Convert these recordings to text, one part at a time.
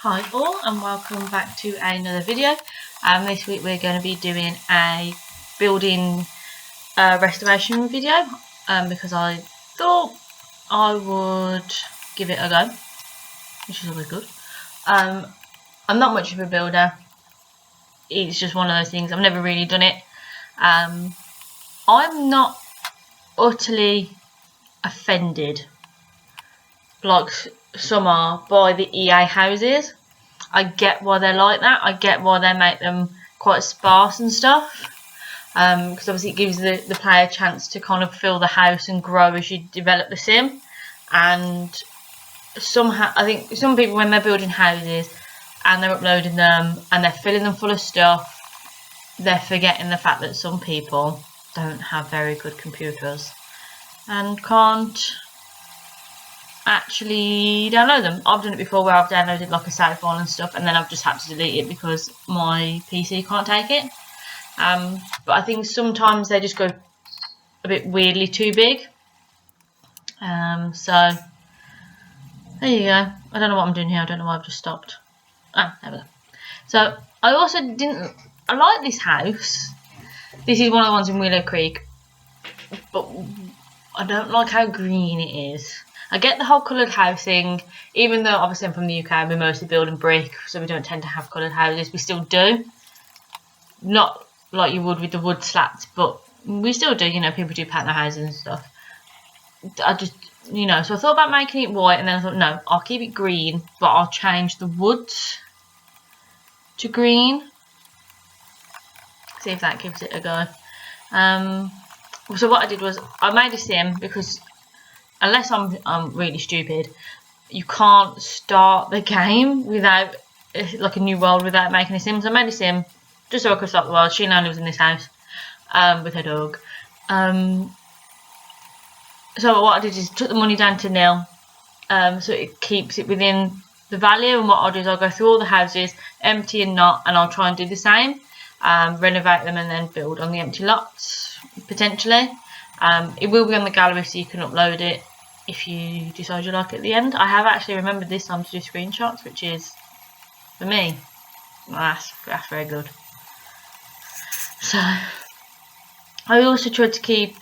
Hi all and welcome back to another video. This week we're going to be doing a building restoration video because I thought I would give it a go, which is always good. I'm not much of a builder. It's just one of those things. I've never really done it. I'm not utterly offended like some are by the EA houses. I get why they're like that. I get why they make them quite sparse and stuff, because obviously it gives the player a chance to kind of fill the house and grow as you develop the sim. And somehow I think some people, when they're building houses and they're uploading them and they're filling them full of stuff, they're forgetting the fact that some people don't have very good computers and can't actually download them. I've done it before where I've downloaded like a save file and stuff, and then I've just had to delete it because my PC can't take it. But I think sometimes they just go a bit weirdly too big. So there you go. I don't know what I'm doing here. I don't know why I've just stopped. Ah, there we go. So I also I like this house. This is one of the ones in Willow Creek, but I don't like how green it is. I get the whole coloured house thing, even though obviously I'm from the UK and we're mostly building brick, so we don't tend to have coloured houses. We still do. Not like you would with the wood slats, but we still do, you know, people do paint their houses and stuff. I just, you know, so I thought about making it white, and then I thought, no, I'll keep it green, but I'll change the woods to green. See if that gives it a go. So what I did was, I made a sim because unless I'm really stupid, you can't start the game without like a new world without making a sim. So I made a sim just so I could start the world. She now lives in this house with her dog. So what I did is took the money down to nil, so it keeps it within the value. And what I'll do is I'll go through all the houses, empty and not, and I'll try and do the same, renovate them and then build on the empty lots potentially. It will be on the gallery so you can upload it if you decide you like it at the end. I have actually remembered this time to do screenshots, which is, for me, that's very good. So I also tried to keep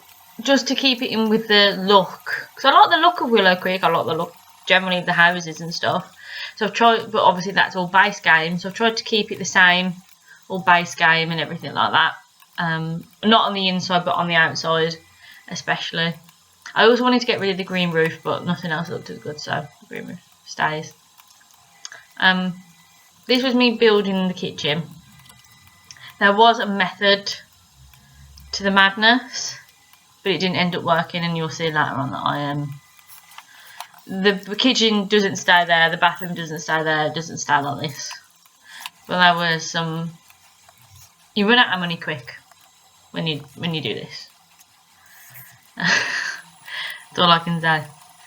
it in with the look, because I like the look of Willow Creek. I like the look generally of the houses and stuff. So I've tried, but obviously that's all base game, so I've tried to keep it the same, all base game and everything like that. Not on the inside but on the outside especially. I also wanted to get rid of the green roof, but nothing else looked as good, so the green roof stays. This was me building the kitchen. There was a method to the madness, but it didn't end up working, and you'll see later on that the kitchen doesn't stay there, the bathroom doesn't stay there, it doesn't stay like this. But there was some. You run out of money quick when you do this. That's all I can say.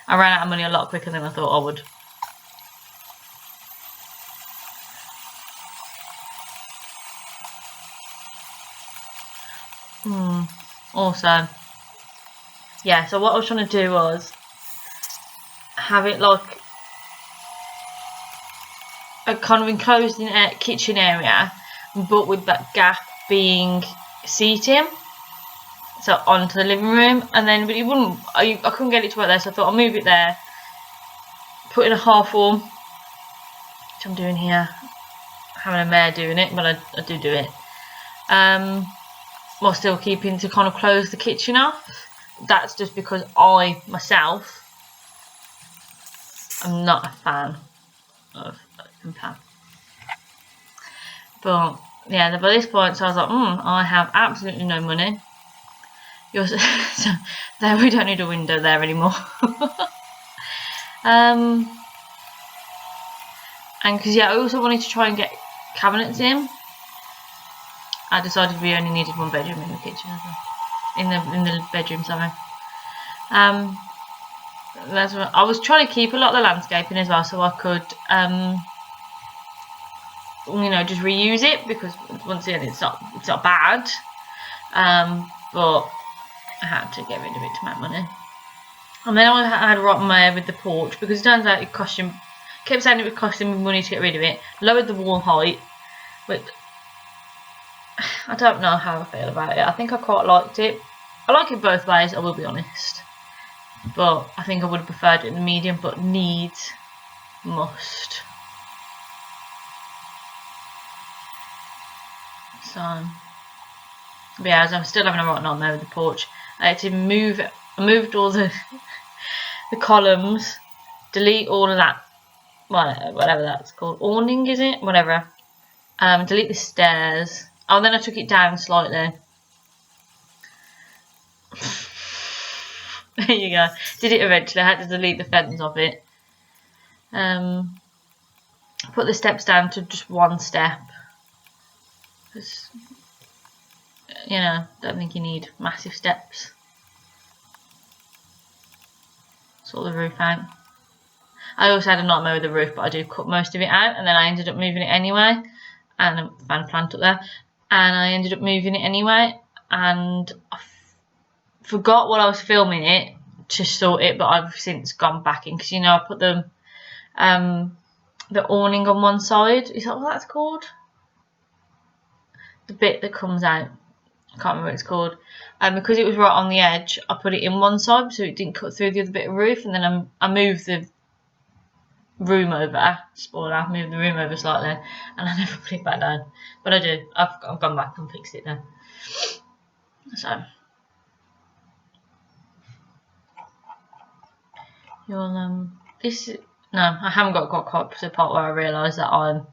I ran out of money a lot quicker than I thought I would. Also, yeah, so what I was trying to do was have it like a kind of enclosed kitchen area, but with that gap being seating, so onto the living room. And then, but it wouldn't, I couldn't get it to work there, so I thought I'll move it there, put in a half wall, which I'm doing here, having a mare doing it, but I do it, while still keeping to kind of close the kitchen off. That's just because I myself am not a fan of open plan. But yeah, by this point, so I was like, I have absolutely no money. So there, we don't need a window there anymore. And because I also wanted to try and get cabinets in. I decided we only needed one bedroom in the kitchen, in the bedroom, sorry. That's what I was trying to keep a lot of the landscaping as well, so I could, just reuse it, because once again, it's not bad, but I had to get rid of it to make money. And then I had a rotten mare with the porch, because it turns out it cost you kept saying it was costing me money to get rid of it. Lowered the wall height, but I don't know how I feel about it. I think I quite liked it. I like it both ways, I will be honest. But I think I would have preferred it in the medium, but needs must. So, but yeah, as I'm still having a rotten nightmare with the porch. I had to move. I moved all the columns, delete all of that, whatever that's called, awning is it? Whatever. Delete the stairs. Oh, then I took it down slightly. There you go. Did it eventually. I had to delete the fence off it. Put the steps down to just one step. Because, you know, don't think you need massive steps. Sort the roof out. I also had a nightmare with the roof, but I do cut most of it out, and then I ended up moving it anyway. And I found a plant up there, and I ended up moving it anyway, and I forgot while I was filming it to sort it, but I've since gone back in, because, you know, I put the awning on one side. Is that what that's called? The bit that comes out. I can't remember what it's called. Because it was right on the edge, I put it in one side so it didn't cut through the other bit of roof, and then I moved the room over, spoiler, moved the room over slightly, and I never put it back down. But I do. I've gone back and fixed it now. So you'll I haven't got quite to the part where I realise that I'm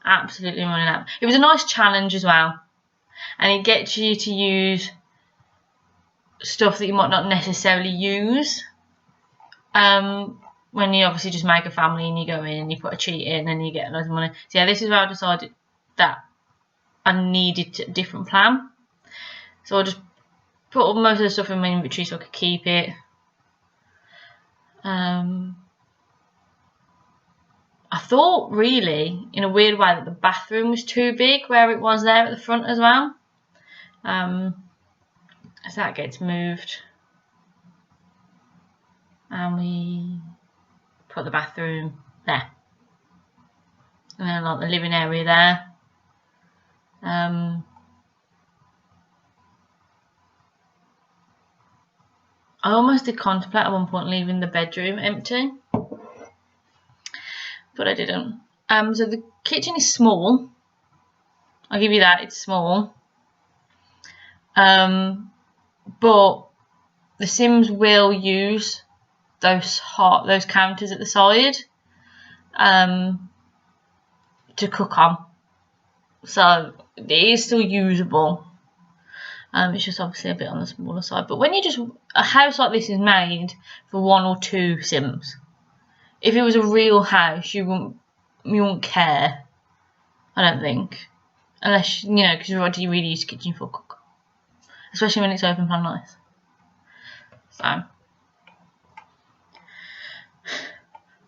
absolutely running out. It was a nice challenge as well, and it gets you to use stuff that you might not necessarily use. When you obviously just make a family and you go in and you put a cheat in and you get loads of money. So yeah, this is where I decided that I needed a different plan. So I just put all most of the stuff in my inventory so I could keep it. I thought really, in a weird way, that the bathroom was too big where it was there at the front as well. As that gets moved. And we put the bathroom there. And then like the living area there. I almost did contemplate at one point leaving the bedroom empty, but I didn't. So the kitchen is small. I'll give you that, it's small. But the Sims will use those counters at the side to cook on. So it is still usable. It's just obviously a bit on the smaller side. But when a house like this is made for 1 or 2 Sims. If it was a real house, you wouldn't care. I don't think. Unless, you know, because what do you really use the kitchen for? Cook. Especially when it's open plan like this. So.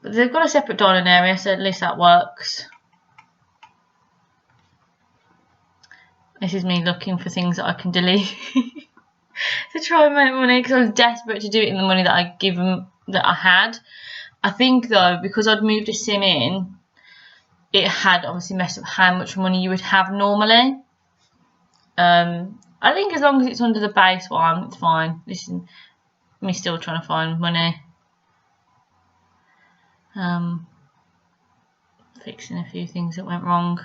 But they've got a separate dining area, so at least that works. This is me looking for things that I can delete to try and make money, because I was desperate to do it in the money that I had. I think though, because I'd moved a sim in, it had obviously messed up how much money you would have normally. I think as long as it's under the base one, it's fine. This is me still trying to find money. Fixing a few things that went wrong.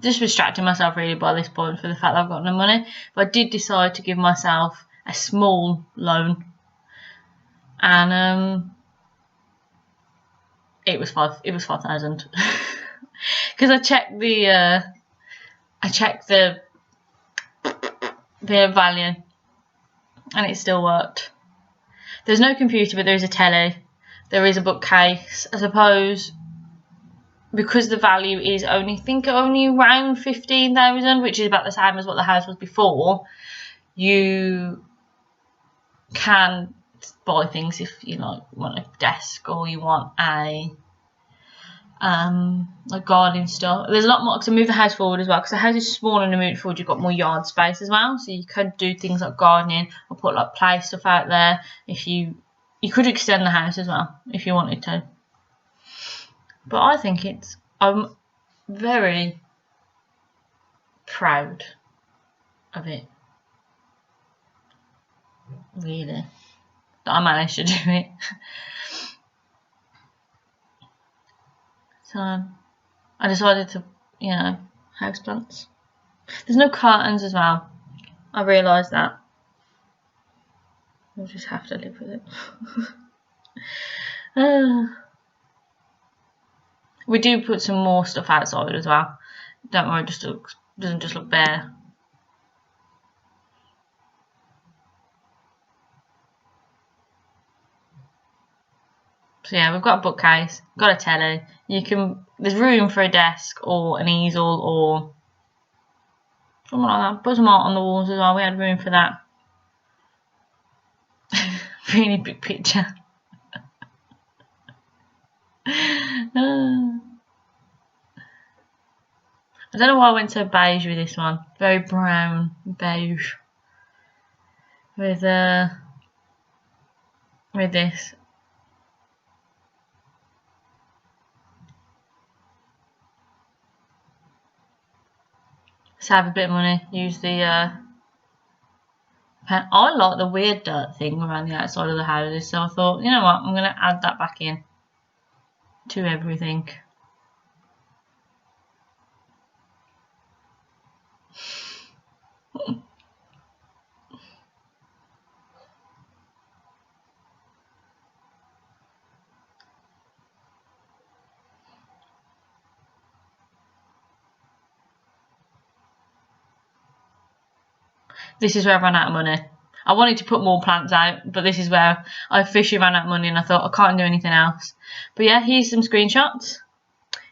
Just distracting myself really by this point for the fact that I've got no money. But I did decide to give myself a small loan, and it was 5,000 because I checked the value, and it still worked. There's no computer, but there is a telly. There is a bookcase. I suppose because the value is only around 15,000, which is about the same as what the house was before, you can buy things if you want a desk or you want a garden stuff. There's a lot more, because I moved the house forward as well, because the house is smaller and I moved forward, you've got more yard space as well, so you could do things like gardening or put like play stuff out there. If you could extend the house as well if you wanted to. But I think I'm very proud of it, really, that I managed to do it. So I decided to, houseplants. There's no curtains as well. I realised that. We'll just have to live with it. We do put some more stuff outside as well. Don't worry, it doesn't just look bare. So yeah, we've got a bookcase, got a telly. There's room for a desk or an easel or something like that. Put some art on the walls as well. We had room for that. Really big picture. I don't know why I went so beige with this one. Very brown, beige. With this. Save a bit of money. Use the pen. I like the weird dirt thing around the outside of the houses, so I thought, you know what, I'm gonna add that back in to everything. This is where I ran out of money. I wanted to put more plants out, but this is where I officially ran out of money and I thought I can't do anything else. But yeah, here's some screenshots.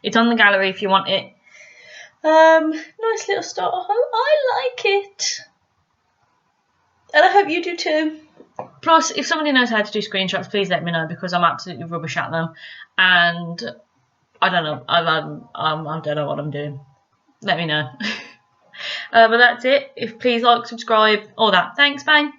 It's on the gallery if you want it. Nice little starter home. I like it. And I hope you do too. Plus, if somebody knows how to do screenshots, please let me know, because I'm absolutely rubbish at them. And I don't know. I don't know what I'm doing. Let me know. But that's it. Please like, subscribe, all that. Thanks, bye.